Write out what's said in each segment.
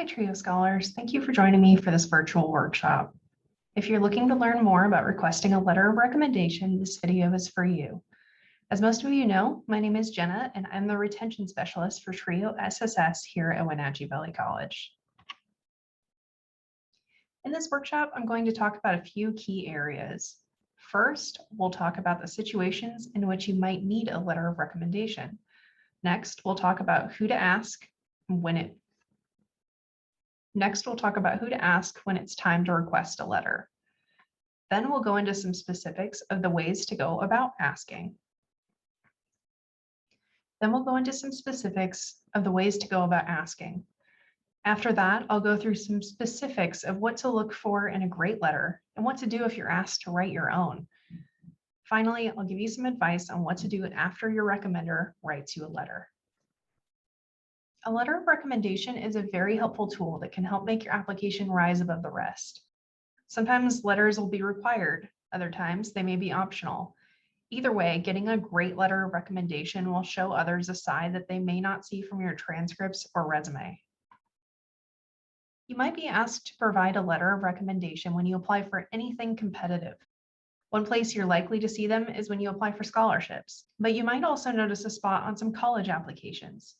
Hi, TRIO Scholars. Thank you for joining me for this virtual workshop. If you're looking to learn more about requesting a letter of recommendation, this video is for you. As most of you know, my name is Jenna, and I'm the retention specialist for TRIO SSS here at Wenatchee Valley College. In this workshop, I'm going to talk about a few key areas. First, we'll talk about the situations in which you might need a letter of recommendation. Next, we'll talk about who to ask when it Next, we'll talk about who to ask when it's time to request a letter. Then we'll go into some specifics of the ways to go about asking. After that, I'll go through some specifics of what to look for in a great letter and what to do if you're asked to write your own. Finally, I'll give you some advice on what to do after your recommender writes you a letter. A letter of recommendation is a very helpful tool that can help make your application rise above the rest. Sometimes letters will be required, other times they may be optional. Either way, getting a great letter of recommendation will show others a side that they may not see from your transcripts or resume. You might be asked to provide a letter of recommendation when you apply for anything competitive. One place you're likely to see them is when you apply for scholarships, but you might also notice a spot on some college applications.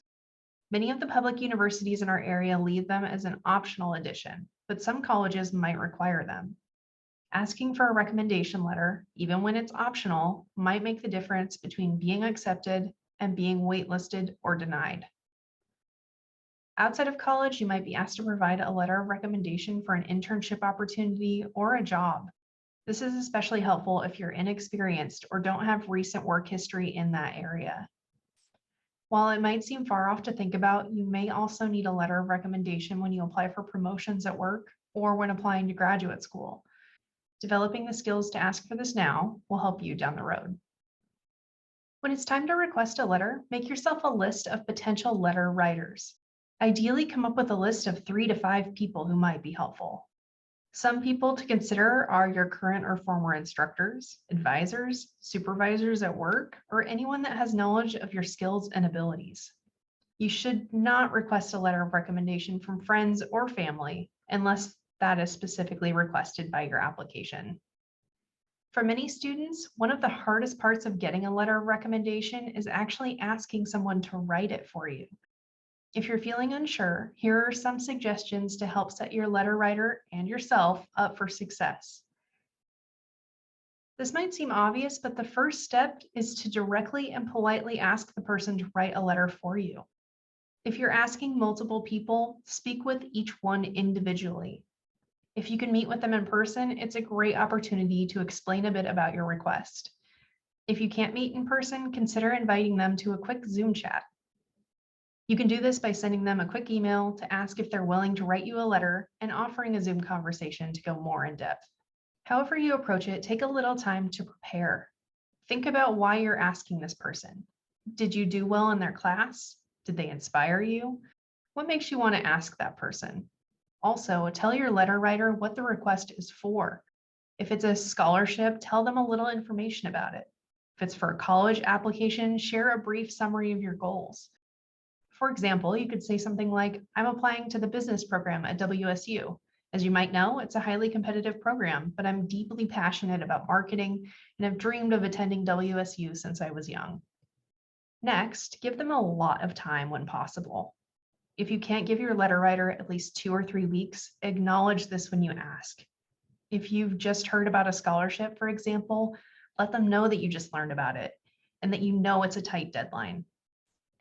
Many of the public universities in our area leave them as an optional addition, but some colleges might require them. Asking for a recommendation letter, even when it's optional, might make the difference between being accepted and being waitlisted or denied. Outside of college, you might be asked to provide a letter of recommendation for an internship opportunity or a job. This is especially helpful if you're inexperienced or don't have recent work history in that area. While it might seem far off to think about, you may also need a letter of recommendation when you apply for promotions at work or when applying to graduate school. Developing the skills to ask for this now will help you down the road. When it's time to request a letter, make yourself a list of potential letter writers. Ideally, come up with a list of 3 to 5 people who might be helpful. Some people to consider are your current or former instructors, advisors, supervisors at work, or anyone that has knowledge of your skills and abilities. You should not request a letter of recommendation from friends or family unless that is specifically requested by your application. For many students, one of the hardest parts of getting a letter of recommendation is actually asking someone to write it for you. If you're feeling unsure, here are some suggestions to help set your letter writer and yourself up for success. This might seem obvious, but the first step is to directly and politely ask the person to write a letter for you. If you're asking multiple people, speak with each one individually. If you can meet with them in person, it's a great opportunity to explain a bit about your request. If you can't meet in person, consider inviting them to a quick Zoom chat. You can do this by sending them a quick email to ask if they're willing to write you a letter and offering a Zoom conversation to go more in depth. However you approach it, take a little time to prepare. Think about why you're asking this person. Did you do well in their class? Did they inspire you? What makes you want to ask that person? Also, tell your letter writer what the request is for. If it's a scholarship, tell them a little information about it. If it's for a college application, share a brief summary of your goals. For example, you could say something like, I'm applying to the business program at WSU. As you might know, it's a highly competitive program, but I'm deeply passionate about marketing and have dreamed of attending WSU since I was young. Next, give them a lot of time when possible. If you can't give your letter writer at least 2 or 3 weeks, acknowledge this when you ask. If you've just heard about a scholarship, for example, let them know that you just learned about it and that you know it's a tight deadline.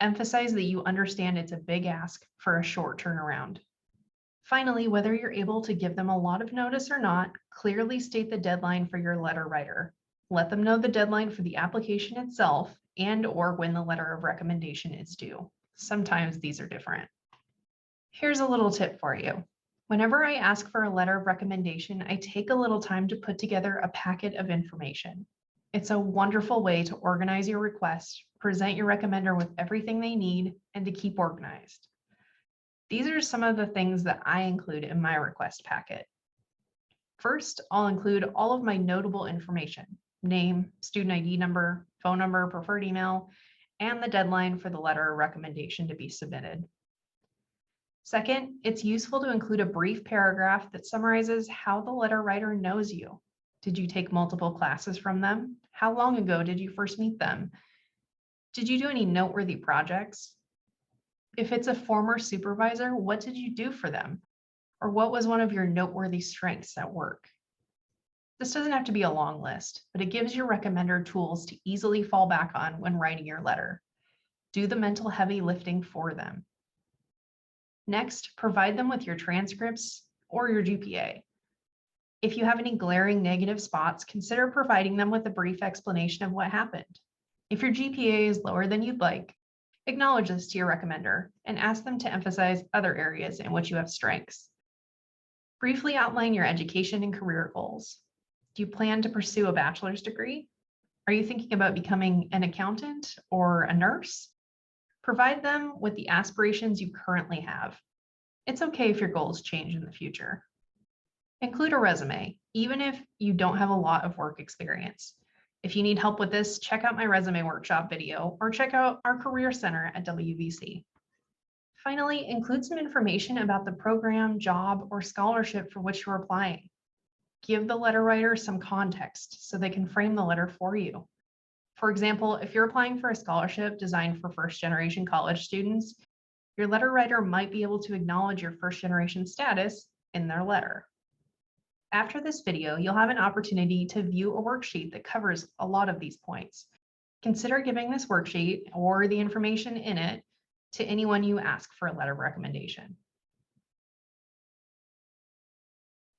Emphasize that you understand it's a big ask for a short turnaround. Finally, whether you're able to give them a lot of notice or not, clearly state the deadline for your letter writer. Let them know the deadline for the application itself and/or when the letter of recommendation is due. Sometimes these are different. Here's a little tip for you. Whenever I ask for a letter of recommendation, I take a little time to put together a packet of information. It's a wonderful way to organize your request, present your recommender with everything they need, and to keep organized. These are some of the things that I include in my request packet. First, I'll include all of my notable information: name, student ID number, phone number, preferred email, and the deadline for the letter of recommendation to be submitted. Second, it's useful to include a brief paragraph that summarizes how the letter writer knows you. Did you take multiple classes from them? How long ago did you first meet them? Did you do any noteworthy projects? If it's a former supervisor, what did you do for them? Or what was one of your noteworthy strengths at work? This doesn't have to be a long list, but it gives your recommender tools to easily fall back on when writing your letter. Do the mental heavy lifting for them. Next, provide them with your transcripts or your GPA. If you have any glaring negative spots, consider providing them with a brief explanation of what happened. If your GPA is lower than you'd like, acknowledge this to your recommender and ask them to emphasize other areas in which you have strengths. Briefly outline your education and career goals. Do you plan to pursue a bachelor's degree? Are you thinking about becoming an accountant or a nurse? Provide them with the aspirations you currently have. It's okay if your goals change in the future. Include a resume, even if you don't have a lot of work experience. If you need help with this, check out my resume workshop video or check out our Career Center at WVC. Finally, include some information about the program, job, or scholarship for which you're applying. Give the letter writer some context so they can frame the letter for you. For example, if you're applying for a scholarship designed for first-generation college students, your letter writer might be able to acknowledge your first-generation status in their letter. After this video, you'll have an opportunity to view a worksheet that covers a lot of these points. Consider giving this worksheet or the information in it to anyone you ask for a letter of recommendation.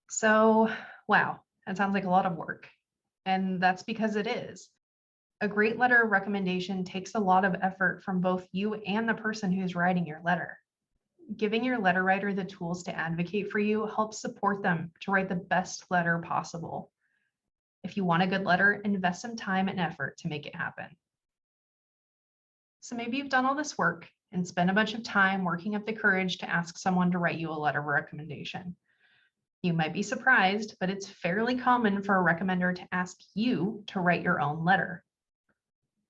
So, wow, that sounds like a lot of work. And that's because it is. A great letter of recommendation takes a lot of effort from both you and the person who's writing your letter. Giving your letter writer the tools to advocate for you helps support them to write the best letter possible. If you want a good letter, invest some time and effort to make it happen. So maybe you've done all this work and spent a bunch of time working up the courage to ask someone to write you a letter of recommendation. You might be surprised, but it's fairly common for a recommender to ask you to write your own letter.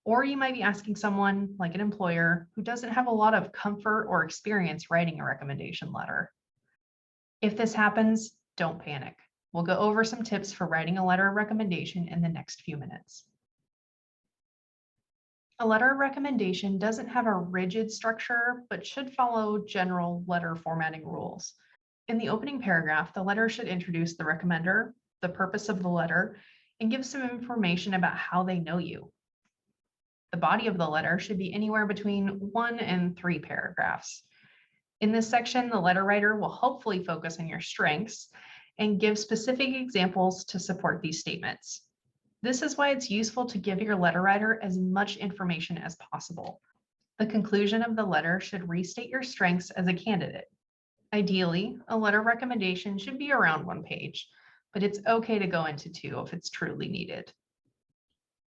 Or you might be asking someone, like an employer, who doesn't have a lot of comfort or experience writing a recommendation letter. If this happens, don't panic. We'll go over some tips for writing a letter of recommendation in the next few minutes. A letter of recommendation doesn't have a rigid structure, but should follow general letter formatting rules. In the opening paragraph, the letter should introduce the recommender, the purpose of the letter, and give some information about how they know you. The body of the letter should be anywhere between 1 and 3 paragraphs. In this section, the letter writer will hopefully focus on your strengths and give specific examples to support these statements. This is why it's useful to give your letter writer as much information as possible. The conclusion of the letter should restate your strengths as a candidate. Ideally, a letter recommendation should be around 1 page, but it's okay to go into 2 if it's truly needed.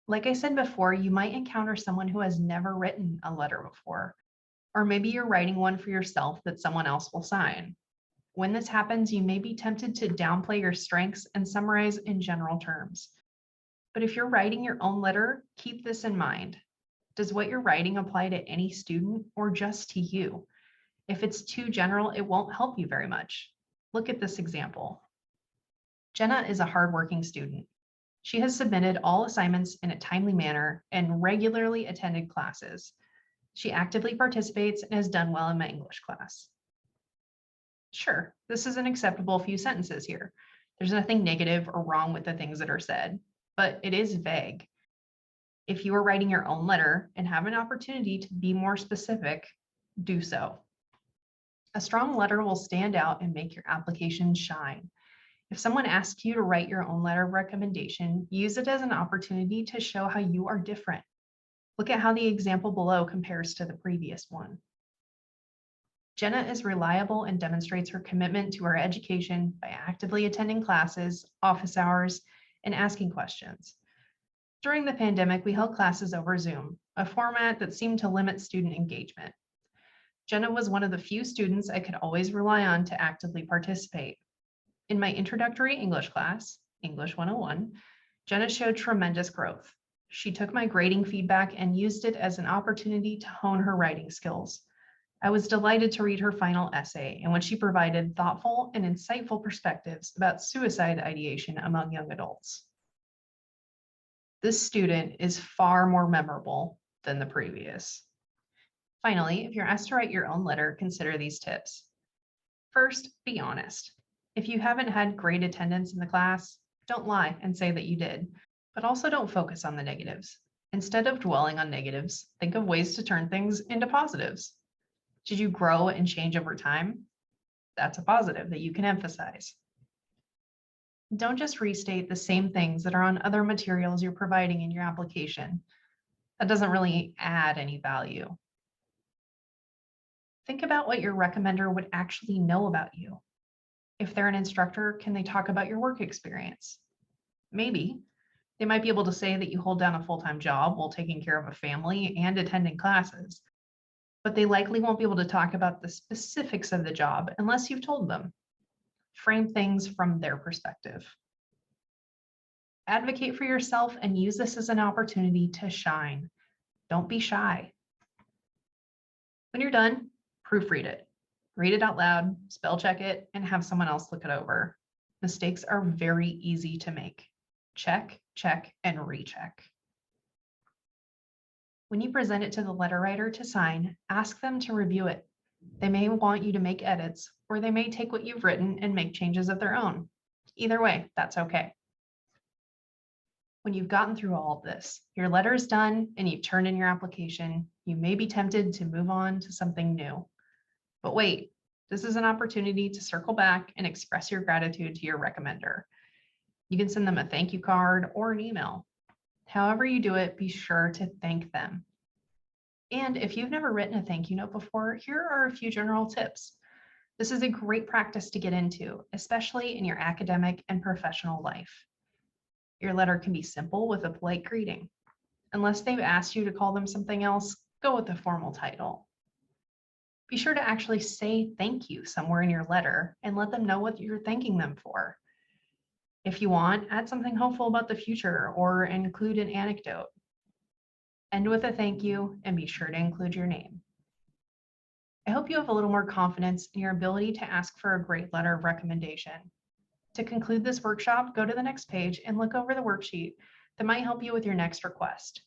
Like I said before, you might encounter someone who has never written a letter before, or maybe you're writing one for yourself that someone else will sign. When this happens, you may be tempted to downplay your strengths and summarize in general terms. But if you're writing your own letter, keep this in mind. Does what you're writing apply to any student or just to you? If it's too general, it won't help you very much. Look at this example. Jenna is a hardworking student. She has submitted all assignments in a timely manner and regularly attended classes. She actively participates and has done well in my English class. Sure, this is an acceptable few sentences here. There's nothing negative or wrong with the things that are said, but it is vague. If you are writing your own letter and have an opportunity to be more specific, do so. A strong letter will stand out and make your application shine. If someone asks you to write your own letter of recommendation, use it as an opportunity to show how you are different. Look at how the example below compares to the previous one. Jenna is reliable and demonstrates her commitment to her education by actively attending classes, office hours, and asking questions. During the pandemic, we held classes over Zoom, a format that seemed to limit student engagement. Jenna was one of the few students I could always rely on to actively participate. In my introductory English class, English 101, Jenna showed tremendous growth. She took my grading feedback and used it as an opportunity to hone her writing skills. I was delighted to read her final essay in which she provided thoughtful and insightful perspectives about suicide ideation among young adults. This student is far more memorable than the previous. Finally, if you're asked to write your own letter, consider these tips. First, be honest. If you haven't had great attendance in the class, don't lie and say that you did, but also don't focus on the negatives. Instead of dwelling on negatives, think of ways to turn things into positives. Did you grow and change over time? That's a positive that you can emphasize. Don't just restate the same things that are on other materials you're providing in your application. That doesn't really add any value. Think about what your recommender would actually know about you. If they're an instructor, can they talk about your work experience? Maybe. They might be able to say that you hold down a full-time job while taking care of a family and attending classes, but they likely won't be able to talk about the specifics of the job unless you've told them. Frame things from their perspective. Advocate for yourself and use this as an opportunity to shine. Don't be shy. When you're done, proofread it. Read it out loud, spell check it, and have someone else look it over. Mistakes are very easy to make. Check, check, and recheck. When you present it to the letter writer to sign, ask them to review it. They may want you to make edits, or they may take what you've written and make changes of their own. Either way, that's okay. When you've gotten through all of this, your letter is done and you've turned in your application, you may be tempted to move on to something new. But wait, this is an opportunity to circle back and express your gratitude to your recommender. You can send them a thank you card or an email. However you do it, be sure to thank them. And if you've never written a thank you note before, here are a few general tips. This is a great practice to get into, especially in your academic and professional life. Your letter can be simple with a polite greeting. Unless they've asked you to call them something else, go with a formal title. Be sure to actually say thank you somewhere in your letter and let them know what you're thanking them for. If you want, add something hopeful about the future or include an anecdote. End with a thank you and be sure to include your name. I hope you have a little more confidence in your ability to ask for a great letter of recommendation. To conclude this workshop, go to the next page and look over the worksheet that might help you with your next request.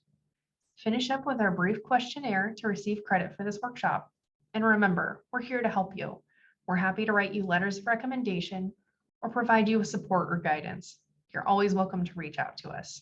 Finish up with our brief questionnaire to receive credit for this workshop. And remember, we're here to help you. We're happy to write you letters of recommendation or provide you with support or guidance. You're always welcome to reach out to us.